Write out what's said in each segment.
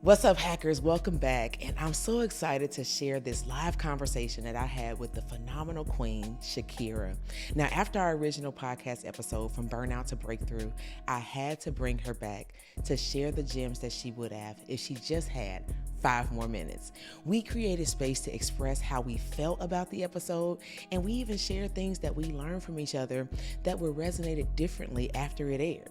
What's up, hackers? Welcome back. And I'm so excited to share this live conversation that I had with the phenomenal queen, Shakira. Now, after our original podcast episode, From Burnout to Breakthrough, I had to bring her back to share the gems that she would have if she just had 5 more minutes. We created space to express how we felt about the episode, and we even shared things that we learned from each other that were resonated differently after it aired.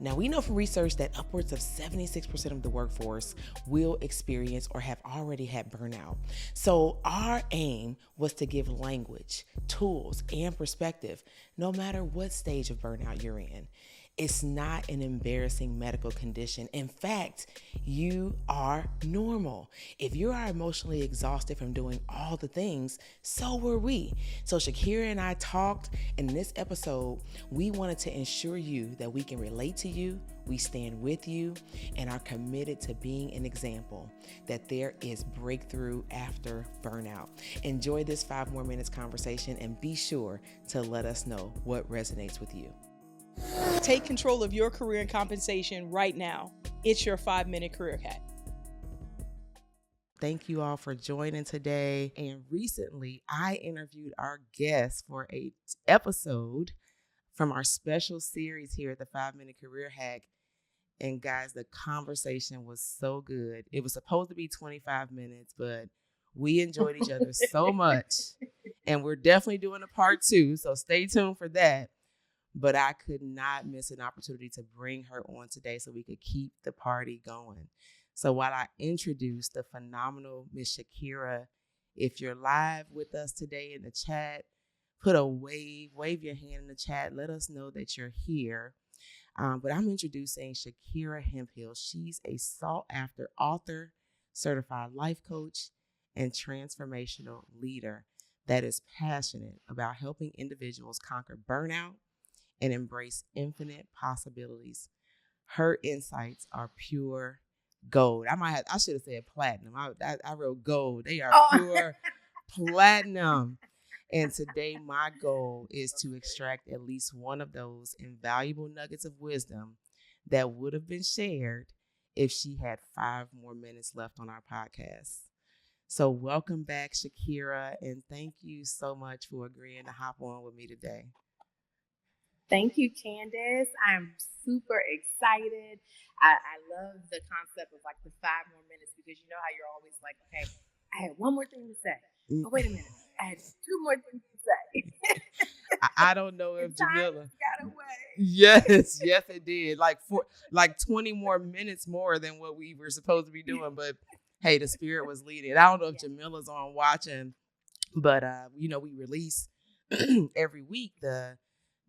Now, we know from research that upwards of 76% of the workforce will experience or have already had burnout. So our aim was to give language, tools, and perspective, no matter what stage of burnout you're in. It's not an embarrassing medical condition. In fact, you are normal. If you are emotionally exhausted from doing all the things, so were we. So Shakira and I talked, and in this episode, we wanted to ensure you that we can relate to you, we stand with you, and are committed to being an example that there is breakthrough after burnout. Enjoy this 5 more minutes conversation and be sure to let us know what resonates with you. Take control of your career and compensation right now. It's your 5-minute career hack. Thank you all for joining today. And recently, I interviewed our guest for an episode from our special series here at the 5-Minute Career Hack. And guys, the conversation was so good. It was supposed to be 25 minutes, but we enjoyed each other so much. And we're definitely doing a part 2, so stay tuned for that. But I could not miss an opportunity to bring her on today so we could keep the party going. So while I introduce the phenomenal Miss Shakira, if you're live with us today in the chat, put a wave your hand in the chat. Let us know that you're here. But I'm introducing Shakira Hemphill. She's a sought-after author, certified life coach, and transformational leader that is passionate about helping individuals conquer burnout and embrace infinite possibilities. Her insights are pure gold. I should have said platinum. I wrote gold. They are pure platinum. And today my goal is to extract at least one of those invaluable nuggets of wisdom that would have been shared if she had 5 more minutes left on our podcast. So welcome back, Shakira, and thank you so much for agreeing to hop on with me today. Thank you, Candace. I'm super excited. I love the concept of like the 5 more minutes because you know how you're always like, okay, I had one more thing to say. Oh, wait a minute. I had 2 more things to say. I don't know if Jamila got away. Yes, it did. Like 20 more minutes more than what we were supposed to be doing. But hey, the spirit was leading. I don't know if Jamila's on watching, but we release every week the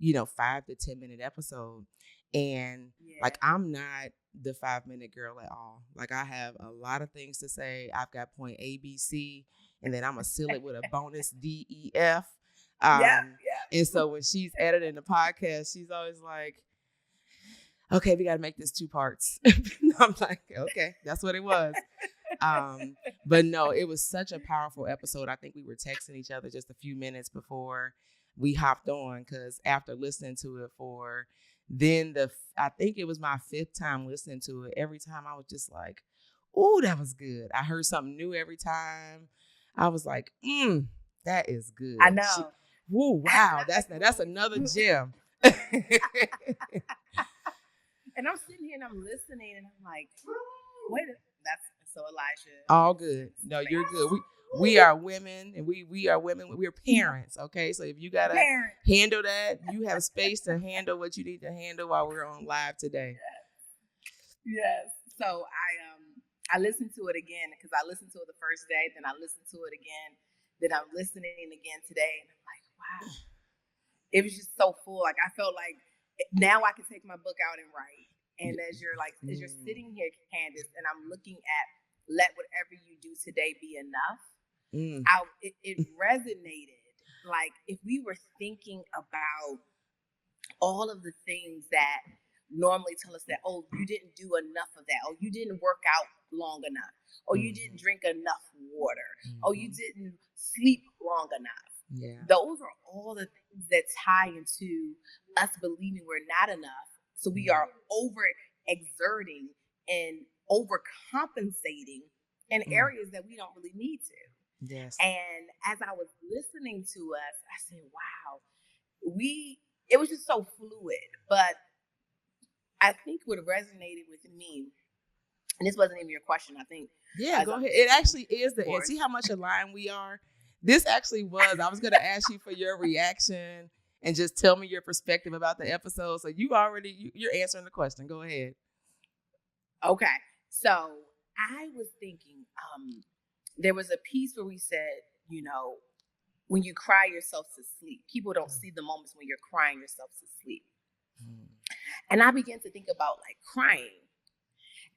5 to 10 minute episode. And like, I'm not the 5-minute girl at all. Like, I have a lot of things to say. I've got point A, B, C, and then I'm going to seal it with a bonus D, E, F. And so when she's editing the podcast, she's always like, okay, we got to make this 2 parts. I'm like, okay, that's what it was. But no, it was such a powerful episode. I think we were texting each other just a few minutes before we hopped on, because after listening to it I think it was my 5th time listening to it. Every time I was just like, ooh, that was good. I heard something new every time. I was like, that is good. I know. Wow, that's another gem. And I'm sitting here and I'm listening and I'm like, wait, that's so Elijah. All good. No, you're good. We are women, and we are women. We're parents, okay? So if you gotta handle that, you have space to handle what you need to handle while we're on live today. Yes. So I listened to it again because I listened to it the first day, then I listened to it again, then I'm listening again today, and I'm like, wow, it was just so full. Like, I felt like now I can take my book out and write. And as you're sitting here, Candace, and I'm looking at let whatever you do today be enough. It resonated. Like, if we were thinking about all of the things that normally tell us that, oh, you didn't do enough of that, or you didn't work out long enough, or you didn't drink enough water, or you didn't sleep long enough. Yeah. Those are all the things that tie into us believing we're not enough. So we are over exerting and overcompensating in areas that we don't really need to. Yes. And as I was listening to us, I said, wow, it was just so fluid. But I think what resonated with me, and this wasn't even your question, I think. Yeah, go ahead. It actually is the end. See how much aligned we are? This actually was. I was going to ask you for your reaction and just tell me your perspective about the episode. So you're answering the question. Go ahead. Okay. So I was thinking, there was a piece where we said, when you cry yourself to sleep, people don't see the moments when you're crying yourself to sleep. And I began to think about like crying.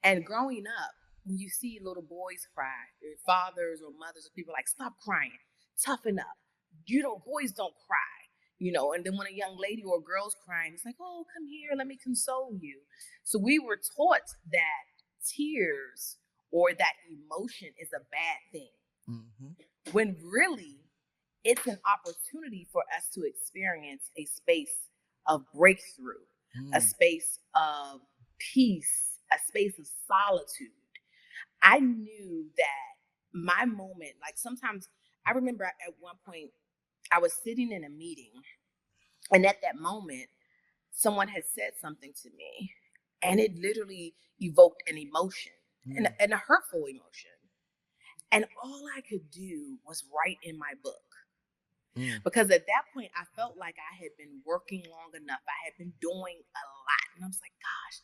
And growing up, when you see little boys cry, their fathers or mothers or people like, stop crying, toughen up. Boys don't cry, and then when a young lady or a girl's crying, it's like, oh, come here, let me console you. So we were taught that tears or that emotion is a bad thing, when really it's an opportunity for us to experience a space of breakthrough, a space of peace, a space of solitude. I knew that my moment, like sometimes I remember at one point I was sitting in a meeting, and at that moment, someone had said something to me, and it literally evoked an emotion, and a hurtful emotion. And all I could do was write in my book. Because at that point, I felt like I had been working long enough. I had been doing a lot. And I was like, gosh,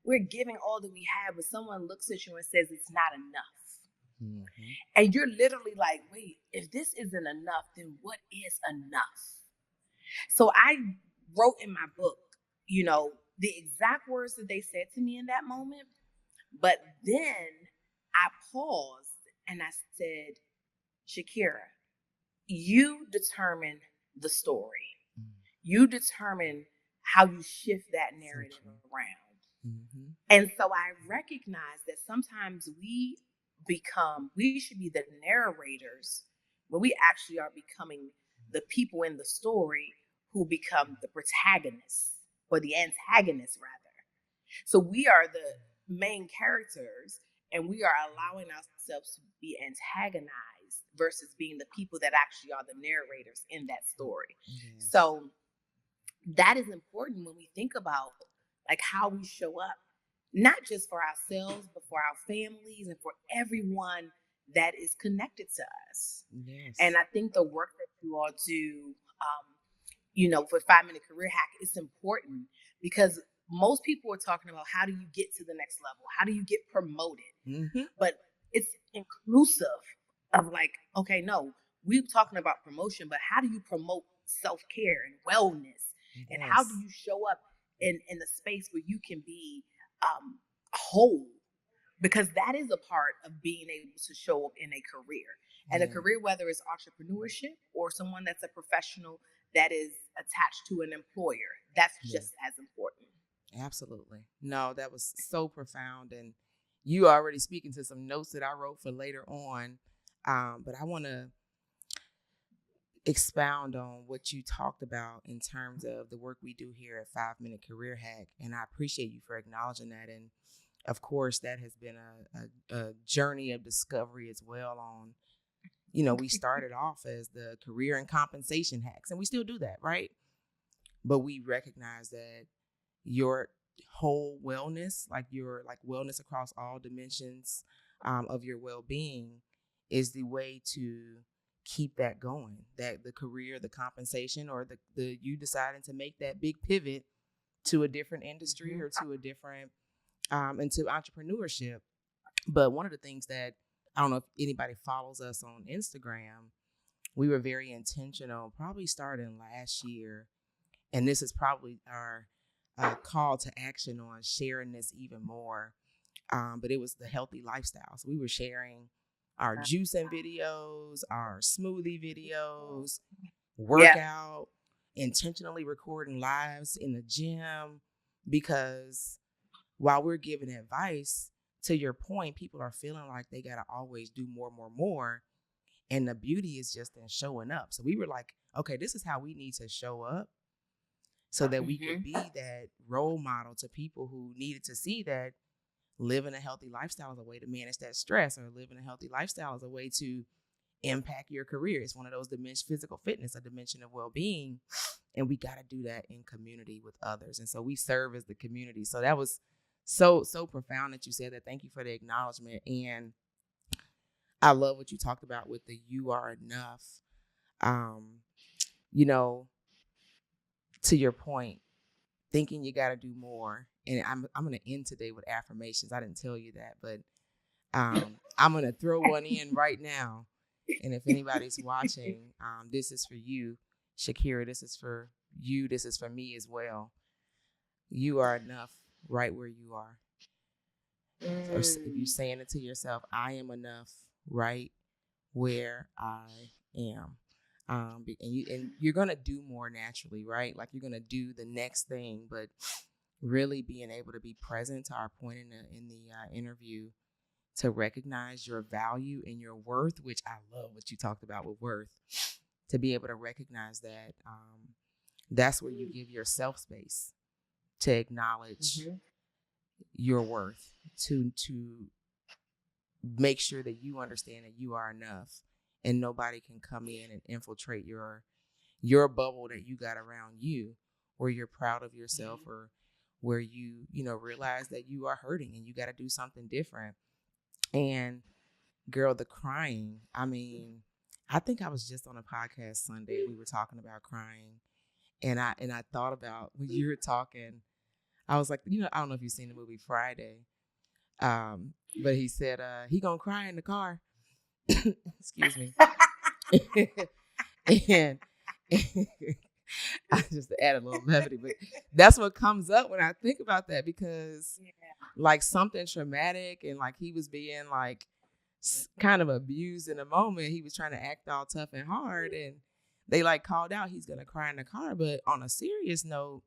we're giving all that we have, but someone looks at you and says it's not enough. And you're literally like, wait, if this isn't enough, then what is enough? So I wrote in my book, the exact words that they said to me in that moment. But then I paused and I said, Shakira, you determine the story. You determine how you shift that narrative around. And so I recognize that sometimes we should be the narrators when we actually are becoming the people in the story who become the protagonists or the antagonists rather. So we are the main characters and we are allowing ourselves to be antagonized versus being the people that actually are the narrators in that story. So that is important when we think about like how we show up, not just for ourselves, but for our families and for everyone that is connected to us. And I think the work that you all do, for 5 Minute Career Hack is important because most people are talking about how do you get to the next level? How do you get promoted? But it's inclusive of like, okay, no, we're talking about promotion, but how do you promote self-care and wellness? And how do you show up in the space where you can be whole? Because that is a part of being able to show up in a career. And a career, whether it's entrepreneurship or someone that's a professional that is attached to an employer, that's just as important. Absolutely. No, that was so profound. And you already speaking to some notes that I wrote for later on. But I want to expound on what you talked about in terms of the work we do here at 5 Minute Career Hack. And I appreciate you for acknowledging that. And of course, that has been a journey of discovery as well on, we started off as the career and compensation hacks, and we still do that, right? But we recognize that your whole wellness, like your wellness across all dimensions of your well-being is the way to keep that going, that the career, the compensation, or the you deciding to make that big pivot to a different industry or to a different into entrepreneurship. But one of the things that I don't know if anybody follows us on Instagram, we were very intentional, probably starting last year. And this is probably our call to action on sharing this even more. But it was the healthy lifestyle. So we were sharing our juicing videos, our smoothie videos, workout, intentionally recording lives in the gym, because while we're giving advice, to your point, people are feeling like they got to always do more. And the beauty is just in showing up. So we were like, okay, this is how we need to show up so that we could be that role model to people who needed to see that living a healthy lifestyle is a way to manage that stress, or living a healthy lifestyle is a way to impact your career. It's one of those dimensions, physical fitness, a dimension of well-being. And we got to do that in community with others. And so we serve as the community. So that was so profound that you said that. Thank you for the acknowledgement. And I love what you talked about with the you are enough. You know, to your point, thinking you got to do more. And I'm going to end today with affirmations. I didn't tell you that, but I'm going to throw one in right now. And if anybody's watching, this is for you, Shakira. This is for you. This is for me as well. You are enough right where you are. Or if you're saying it to yourself, I am enough right where I am. And you're gonna do more naturally, right? Like you're gonna do the next thing, but really being able to be present, to our point in the interview, to recognize your value and your worth, which I love what you talked about with worth. To be able to recognize that, that's where you give yourself space to acknowledge your worth, to make sure that you understand that you are enough. And nobody can come in and infiltrate your bubble that you got around you, where you're proud of yourself, or where you realize that you are hurting and you got to do something different. And girl, the crying, I mean, I think I was just on a podcast Sunday. We were talking about crying, and I thought about when you were talking, I was like, I don't know if you've seen the movie Friday, but he said he gonna cry in the car. Excuse me. and I just add a little levity, but that's what comes up when I think about that, because like something traumatic, and like he was being like kind of abused in a moment. He was trying to act all tough and hard, and they like called out he's gonna cry in the car. But on a serious note,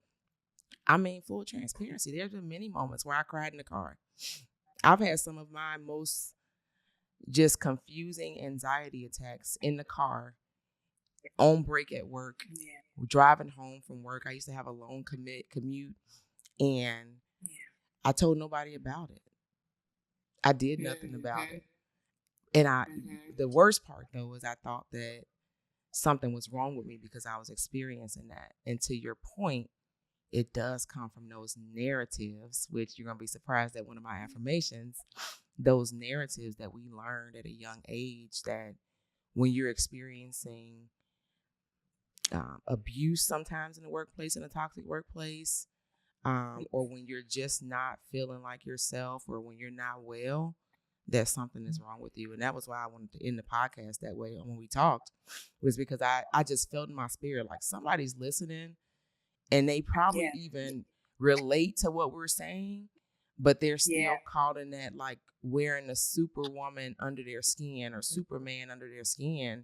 I mean, full transparency, there's been many moments where I cried in the car. I've had some of my most just confusing anxiety attacks in the car, on break at work, driving home from work. I used to have a long commute, and I told nobody about it. I did nothing about it. And the worst part though is I thought that something was wrong with me because I was experiencing that. And to your point, it does come from those narratives, which you're going to be surprised at one of my affirmations, those narratives that we learned at a young age, that when you're experiencing abuse sometimes in the workplace, in a toxic workplace, or when you're just not feeling like yourself, or when you're not well, that something is wrong with you. And that was why I wanted to end the podcast that way when we talked, was because I just felt in my spirit like somebody's listening, and they probably even relate to what we're saying, but they're still caught in that, like wearing a superwoman under their skin or Superman under their skin,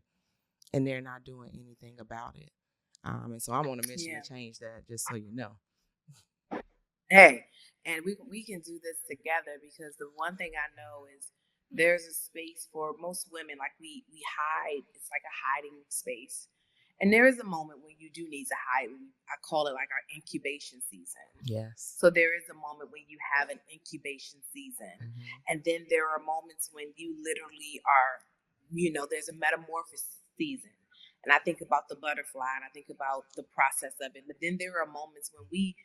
and they're not doing anything about it. And so I'm on a mission to change that, just so you know. Hey, and we can do this together, because the one thing I know is there's a space for most women, like we hide. It's like a hiding space. And there is a moment when you do need to hide. I call it like our incubation season. Yes. So there is a moment when you have an incubation season. And then there are moments when you literally are, there's a metamorphosis season. And I think about the butterfly, and I think about the process of it. But then there are moments when we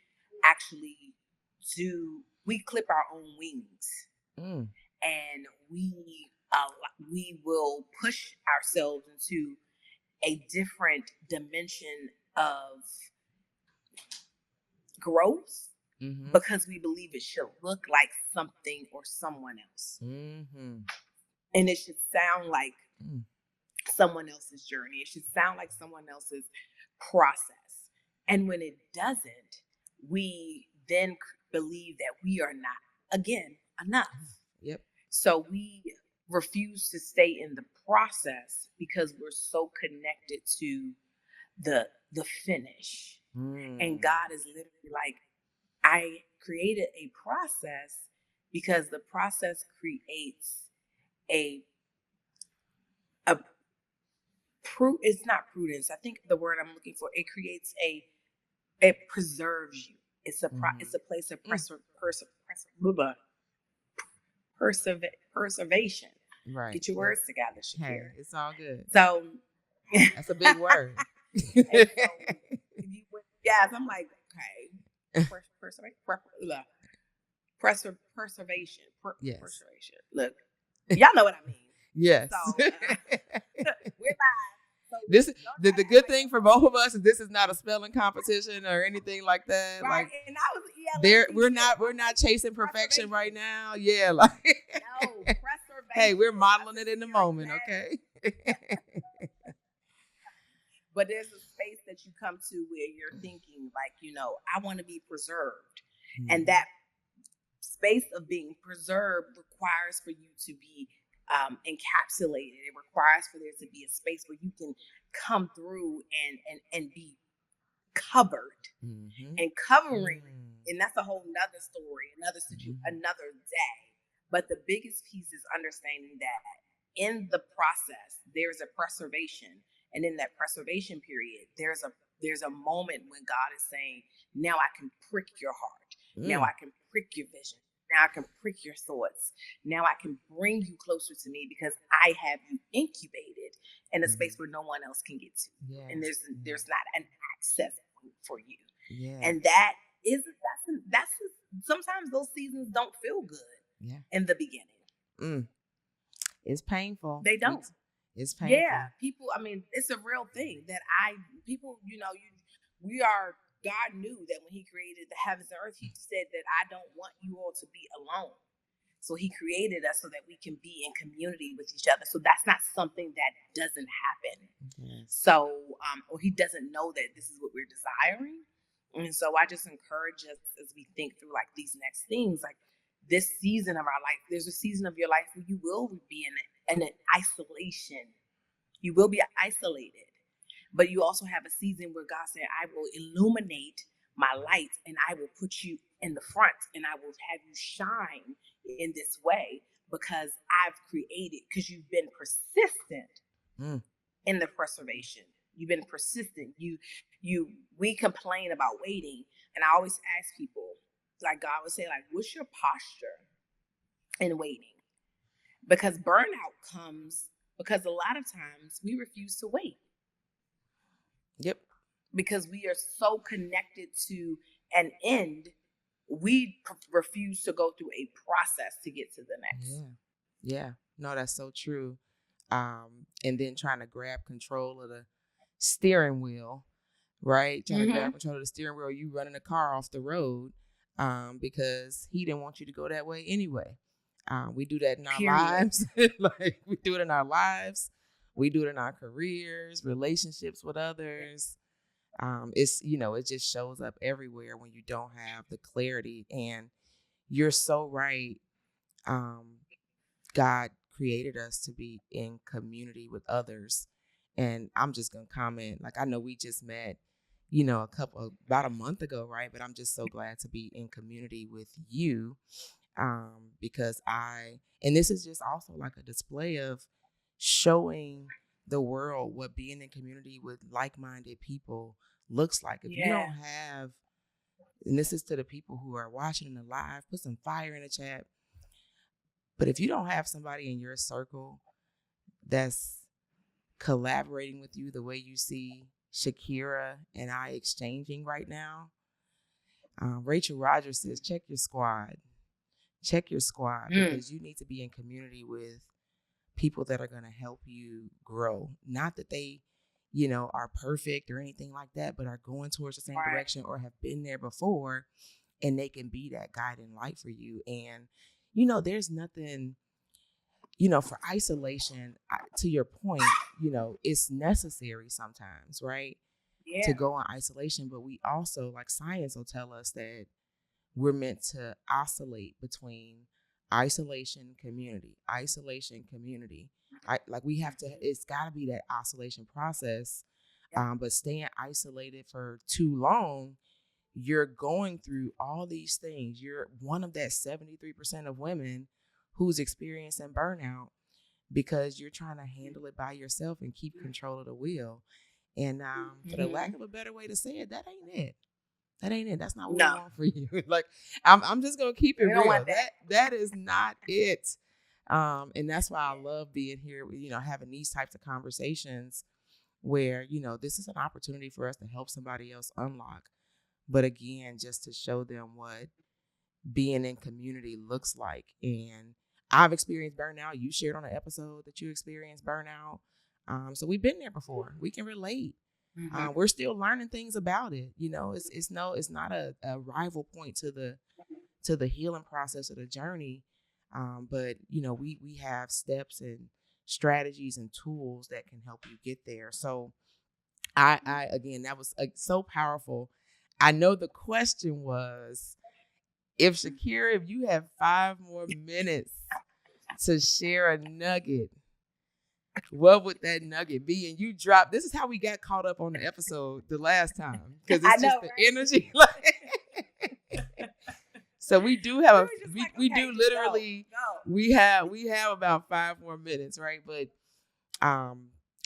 actually we clip our own wings. And we will push ourselves into a different dimension of growth, because we believe it should look like something or someone else. And it should sound like someone else's journey. It should sound like someone else's process. And when it doesn't, we then believe that we are not, again, enough. So we refuse to stay in the process because we're so connected to the finish. And God is literally like, I created a process because the process creates it's not prudence. I think the word I'm looking for, it creates it preserves you. It's a it's a place of preservation. Right. Get your words together, Shakira. Hey, it's all good. So that's a big word. And so yes, I'm like, okay, preservation. Yes. Preservation. Look, y'all know what I mean. Yes. So we're live. So This the good thing for both of us is this is not a spelling competition or anything like that. Right. Like, and I was there, we're not chasing perfection right now. Yeah, like no preservation. Hey, we're modeling it in the moment, okay? But there's a space that you come to where you're thinking, like, I want to be preserved. Mm-hmm. And that space of being preserved requires for you to be encapsulated. It requires for there to be a space where you can come through and be covered. Mm-hmm. And covering, and that's a whole nother story, another day. But the biggest piece is understanding that in the process, there's a preservation. And in that preservation period, there's a moment when God is saying, now I can prick your heart. Now I can prick your vision. Now I can prick your thoughts. Now I can bring you closer to me because I have you incubated in a space where no one else can get to. Yeah. And there's not an access point for you. Yeah. And that's sometimes those seasons don't feel good in the beginning. It's painful. They don't. It's painful. Yeah, people. I mean, it's a real thing that we are. God knew that when He created the heavens and earth, He said that I don't want you all to be alone. So He created us so that we can be in community with each other. So that's not something that doesn't happen. Mm-hmm. So, or He doesn't know that this is what we're desiring. And so I just encourage us as we think through like these next things, like this season of our life. There's a season of your life where you will be in an isolation. You will be isolated. But you also have a season where God said, I will illuminate my light and I will put you in the front and I will have you shine in this way because I've created, because you've been persistent in the preservation. You've been persistent. We complain about waiting. And I always ask people, like God would say, like, what's your posture in waiting? Because burnout comes because a lot of times we refuse to wait. Yep. Because we are so connected to an end, we refuse to go through a process to get to the next. Yeah. No, that's so true. And then trying to grab control of the steering wheel, right? Trying to grab control of the steering wheel, you running the car off the road because He didn't want you to go that way anyway. We do that in our lives. Like we do it in our lives. We do it in our careers, relationships with others. It's, it just shows up everywhere when you don't have the clarity. And you're so right. God created us to be in community with others. And I'm just going to comment, like, I know we just met, about a month ago, right? But I'm just so glad to be in community with you because and this is just also like a display of showing the world what being in community with like-minded people looks like. If you don't have, and this is to the people who are watching the live, put some fire in the chat. But if you don't have somebody in your circle that's collaborating with you the way you see Shakira and I exchanging right now, Rachel Rogers says, check your squad. Check your squad because you need to be in community with people that are going to help you grow. Not that they, are perfect or anything like that, but are going towards the same direction or have been there before, and they can be that guiding light for you. And, there's nothing, for isolation, to your point, it's necessary sometimes, right? Yeah. To go in isolation. But we also, like science will tell us that we're meant to oscillate between isolation, community. We have to, it's got to be that oscillation process. But staying isolated for too long, you're going through all these things. You're one of that 73% of women who's experiencing burnout because you're trying to handle it by yourself and keep control of the wheel. And for the lack of a better way to say it, that ain't it. That ain't it. That's not what No. we want for you. Like, I'm just gonna keep it We don't real. want that. That is not it. And that's why I love being here, having these types of conversations where, this is an opportunity for us to help somebody else unlock. But again, just to show them what being in community looks like. And I've experienced burnout. You shared on an episode that you experienced burnout. So we've been there before. We can relate. Mm-hmm. We're still learning things about it. It's not a rival point to the healing process of the journey. But we have steps and strategies and tools that can help you get there. So I again, that was so powerful. I know the question was, if you have 5 more minutes to share a nugget, what would that nugget be? And you dropped. This is how we got caught up on the episode the last time, because it's just the energy. So we do have we do literally go. we have about 5 more minutes, right? But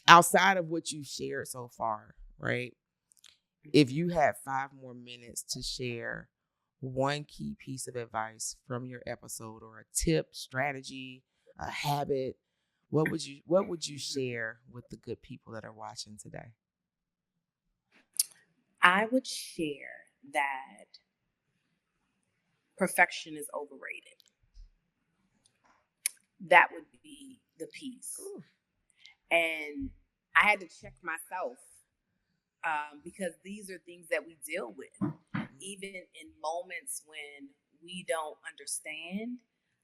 outside of what you shared so far, right? If you had 5 more minutes to share one key piece of advice from your episode, or a tip, strategy, a habit, what would you share with the good people that are watching today? I would share that perfection is overrated. That would be the piece. Ooh. And I had to check myself, because these are things that we deal with, even in moments when we don't understand,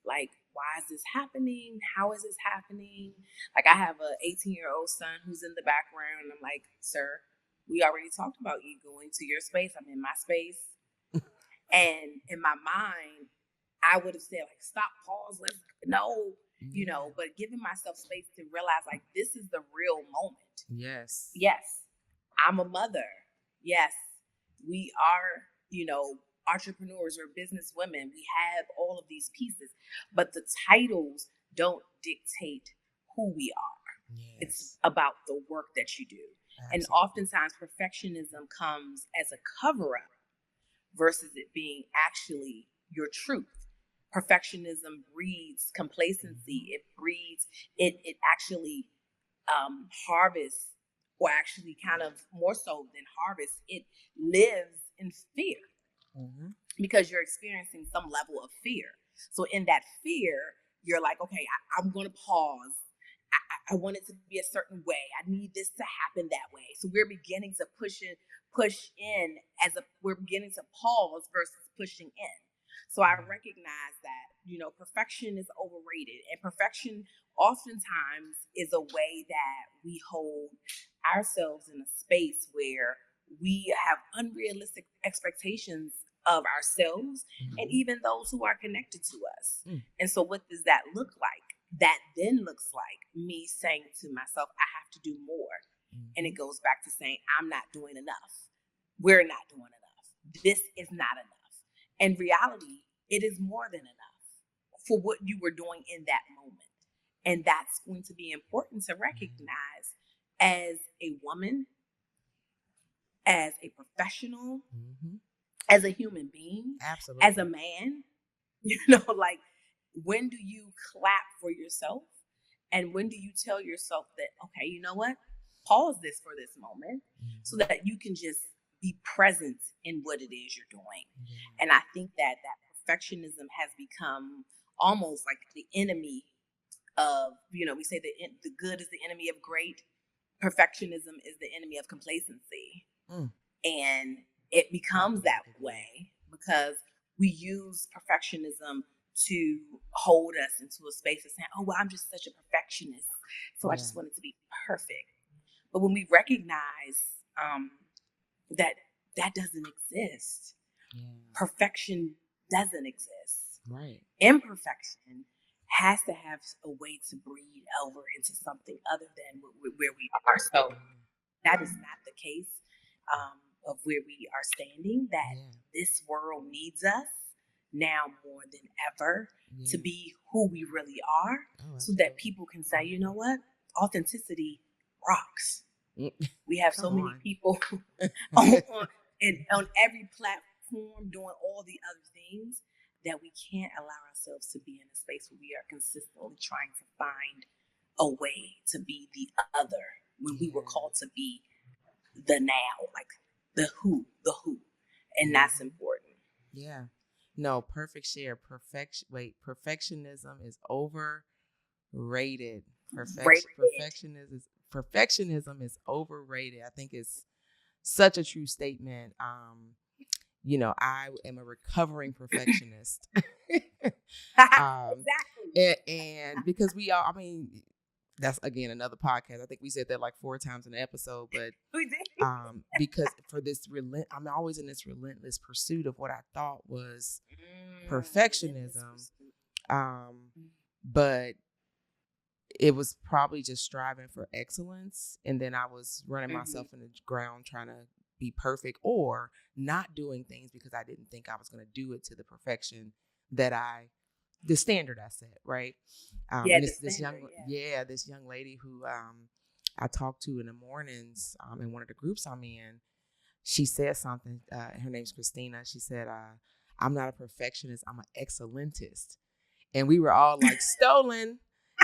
like, why is this happening? How is this happening? Like, I have an 18-year-old son who's in the background, and I'm like, sir, we already talked about you going to your space. I'm in my space. And in my mind, I would have said, like, stop, pause, let's no, but giving myself space to realize, like, this is the real moment. Yes. Yes, I'm a mother. Yes, we are, entrepreneurs or business women. We have all of these pieces, but the titles don't dictate who we are. Yes. It's about the work that you do. Absolutely. And oftentimes perfectionism comes as a cover-up versus it being actually your truth. Perfectionism breeds complacency. It actually harvests, or actually kind of more so than harvest, it lives in fear, because you're experiencing some level of fear. So in that fear, you're like, okay, I'm going to pause. I want it to be a certain way. I need this to happen that way. So we're beginning to push in we're beginning to pause versus pushing in. So I recognize that, perfection is overrated, and perfection oftentimes is a way that we hold ourselves in a space where we have unrealistic expectations of ourselves and even those who are connected to us. And so what does that look like? That then looks like me saying to myself, I have to do more. And it goes back to saying, I'm not doing enough. We're not doing enough. This is not enough. In reality, it is more than enough for what you were doing in that moment. And that's going to be important to recognize as a woman, as a professional, as a human being, absolutely, as a man. Like, when do you clap for yourself? And when do you tell yourself that, okay, you know what? Pause this for this moment, so that you can just be present in what it is you're doing. And I think that perfectionism has become almost like the enemy of, we say the good is the enemy of great. Perfectionism is the enemy of complacency. And it becomes that way because we use perfectionism to hold us into a space of saying, oh, well, I'm just such a perfectionist, so I just want it to be perfect. But when we recognize that doesn't exist, perfection doesn't exist. Right. Imperfection has to have a way to breed over into something other than where we are. So that is not the case of where we are standing, that this world needs us now more than ever to be who we really are, so that people can say, you know what, authenticity rocks. We have so many people and on every platform doing all the other things, that we can't allow ourselves to be in a space where we are consistently trying to find a way to be the other when we were called to be the now, like the who, and that's important. Yeah. No, perfect share. Perfectionism is overrated. Perfectionism is overrated. I think it's such a true statement. I am a recovering perfectionist. Exactly. And because that's again another podcast. I think we said that like 4 times in the episode, but We did. because for this I'm always in this relentless pursuit of what I thought was perfectionism. But it was probably just striving for excellence, and then I was running myself in the ground trying to be perfect, or not doing things because I didn't think I was going to do it to the perfection that the standard I set, right? This young lady who I talk to in the mornings in one of the groups I'm in, she said something. Her name's Christina. She said, "I'm not a perfectionist. I'm an excellentist," and we were all like, "Stolen."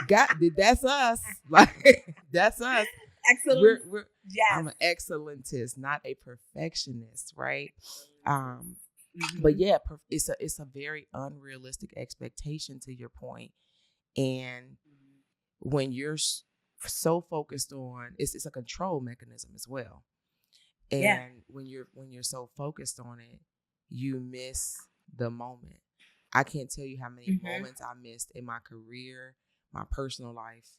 That's us. Like that's us. Excellent. Yes. I'm an excellentist, not a perfectionist, right? But yeah, it's a very unrealistic expectation, to your point. And when you're so focused on, it's a control mechanism as well. And when you're so focused on it, you miss the moment. I can't tell you how many moments I missed in my career, my personal life,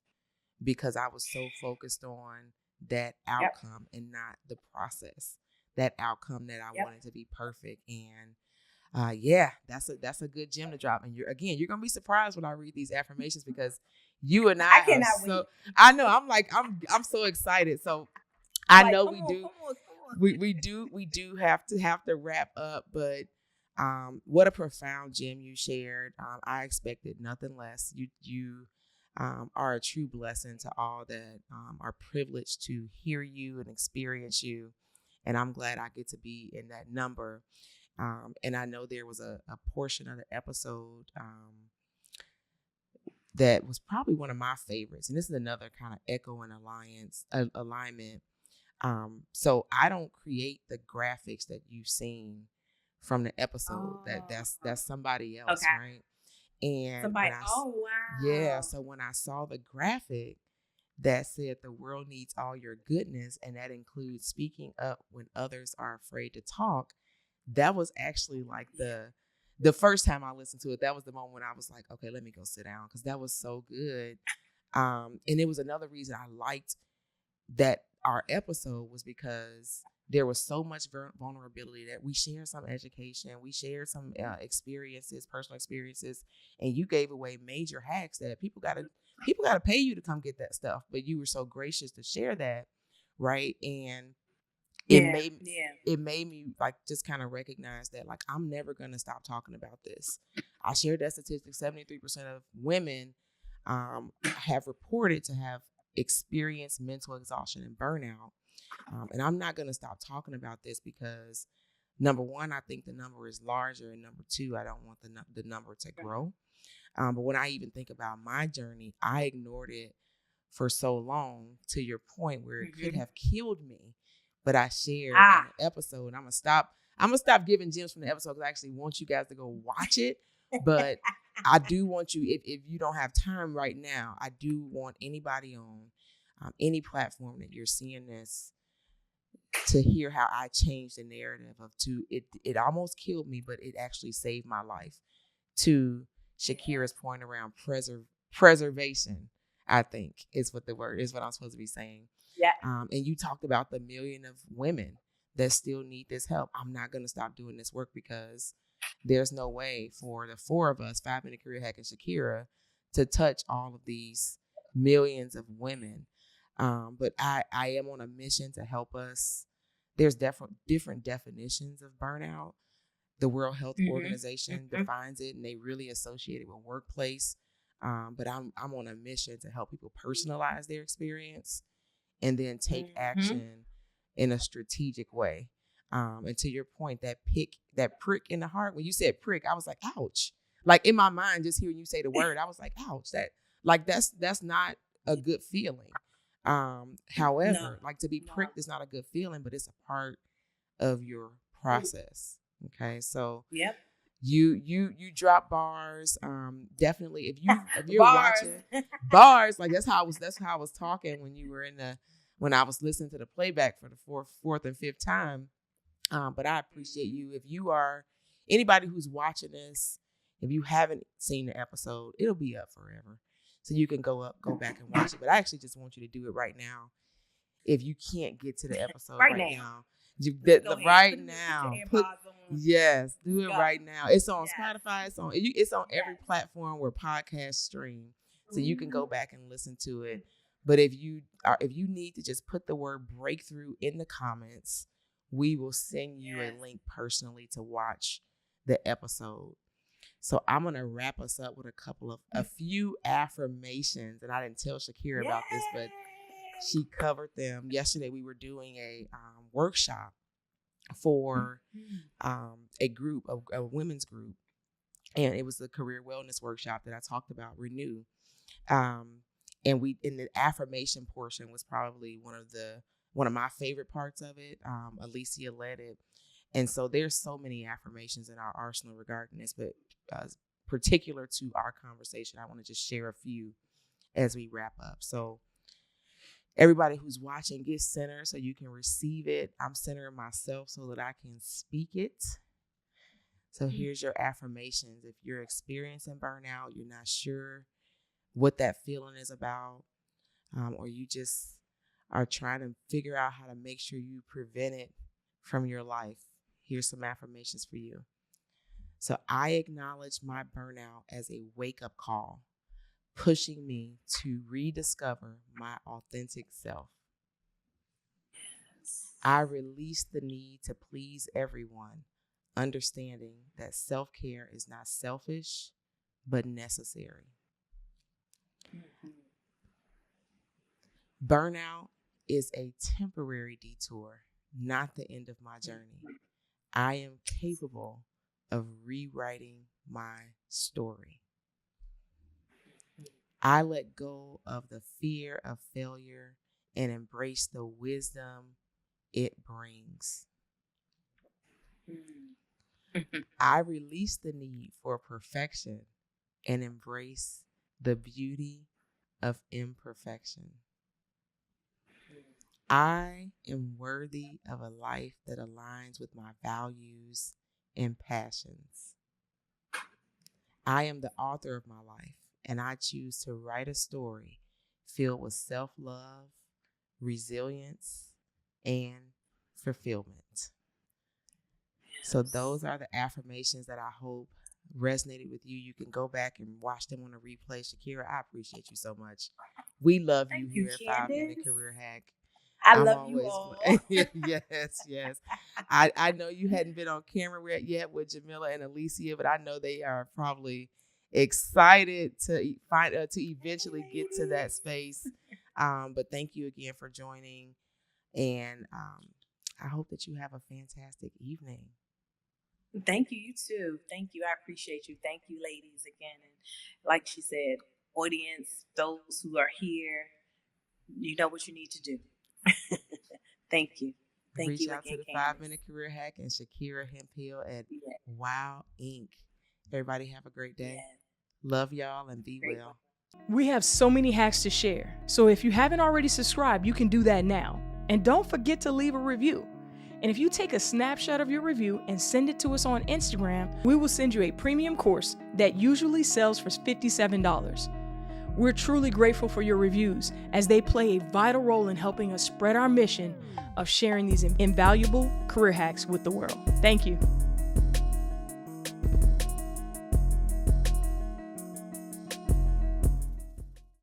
because I was so focused on that outcome and not the process. That outcome that I wanted to be perfect. And that's a good gem to drop. And you're gonna be surprised when I read these affirmations, because you and I cannot wait. I know I'm so excited. So I know we do. We do have to wrap up, but what a profound gem you shared. I expected nothing less. You are a true blessing to all that are privileged to hear you and experience you. And I'm glad I get to be in that number. And I know there was a portion of the episode that was probably one of my favorites. And this is another kind of echo and alignment. So I don't create the graphics that you've seen from the episode. That's somebody else, right? And wow. Yeah, so when I saw the graphic that said the world needs all your goodness, and that includes speaking up when others are afraid to talk, that was actually like the first time I listened to it, that was the moment when I was like, okay, let me go sit down, because that was so good. And it was another reason I liked that our episode, was because there was so much vulnerability, that we shared some education, we shared some personal experiences, and you gave away major hacks that people gotta pay you to come get that stuff, but you were so gracious to share that, right? And it made me like just kind of recognize that, like, I'm never gonna stop talking about this. I shared that statistic: 73% of women have reported to have experienced mental exhaustion and burnout. And I'm not going to stop talking about this because, number one, I think the number is larger, and number two, I don't want the number to grow. But when I even think about my journey, I ignored it for so long, to your point, where it could have killed me. But I shared on the episode, and I'm gonna stop giving gems from the episode, because I actually want you guys to go watch it. But I do want you, if you don't have time right now, I do want anybody on any platform that you're seeing this, to hear how I changed the narrative it almost killed me, but it actually saved my life. To Shakira's point around preservation, I think is what I'm supposed to be saying. Yeah. And you talked about the million of women that still need this help. I'm not going to stop doing this work, because there's no way for the 4 of us, 5 Minute Career Hack and Shakira, to touch all of these millions of women. But I am on a mission to help us. There's different definitions of burnout. The World Health Organization defines it, and they really associate it with workplace. But I'm on a mission to help people personalize their experience, and then take action in a strategic way. And to your point, that prick in the heart, when you said prick, I was like, ouch. Like in my mind, just hearing you say the word, I was like, ouch, that's not a good feeling. However, like to be pricked is not a good feeling, but it's a part of your process. Okay. So you drop bars. Definitely if you're watching bars, like that's how I was talking when I was listening to the playback for the fourth and fifth time. But I appreciate you. If you are anybody who's watching this, if you haven't seen the episode, it'll be up forever. So you can go back and watch it. But I actually just want you to do it right now. If you can't get to the episode right now. Right now. Yes, do it right now. It's on Spotify. It's on every platform where podcasts stream. So you can go back and listen to it. But if you need to just put the word breakthrough in the comments, we will send you a link personally to watch the episode. So I'm going to wrap us up with a few affirmations. And I didn't tell Shakira about this, but she covered them. Yesterday we were doing a workshop for a group, a women's group. And it was the career wellness workshop that I talked about, Renew. And we, in the affirmation portion, was probably one of my favorite parts of it. Alicia led it. And so there's so many affirmations in our arsenal regarding this, but particular to our conversation, I want to just share a few as we wrap up. So everybody who's watching, get centered so you can receive it. I'm centering myself so that I can speak it. So here's your affirmations. If you're experiencing burnout, you're not sure what that feeling is about, or you just are trying to figure out how to make sure you prevent it from your life, here's some affirmations for you. So I acknowledge my burnout as a wake-up call, pushing me to rediscover my authentic self. I release the need to please everyone, understanding that self-care is not selfish, but necessary. Burnout is a temporary detour, not the end of my journey. I am capable of rewriting my story. I let go of the fear of failure and embrace the wisdom it brings. I release the need for perfection and embrace the beauty of imperfection. I am worthy of a life that aligns with my values and passions. I am the author of my life, and I choose to write a story filled with self-love, resilience, and fulfillment. So those are the affirmations that I hope resonated with you. You can go back and watch them on a replay. Shakira, I appreciate you so much. We love you here at 5 Minute Career Hack. I love you all. Yes. I know you hadn't been on camera yet with Jamila and Alicia, but I know they are probably excited to eventually get to that space. But thank you again for joining, and I hope that you have a fantastic evening. Thank you. You too. Thank you. I appreciate you. Thank you, ladies, again. And like she said, audience, those who are here, you know what you need to do. Thank you. Reach you out again, to the Candace. 5 Minute Career Hack and Shakira Hemphill at Wow Inc. Everybody have a great day. Love y'all and be well. We have so many hacks to share, so if you haven't already subscribed, you can do that now. And don't forget to leave a review. And if you take a snapshot of your review and send it to us on Instagram, we will send you a premium course that usually sells for $57. We're truly grateful for your reviews, as they play a vital role in helping us spread our mission of sharing these invaluable career hacks with the world. Thank you.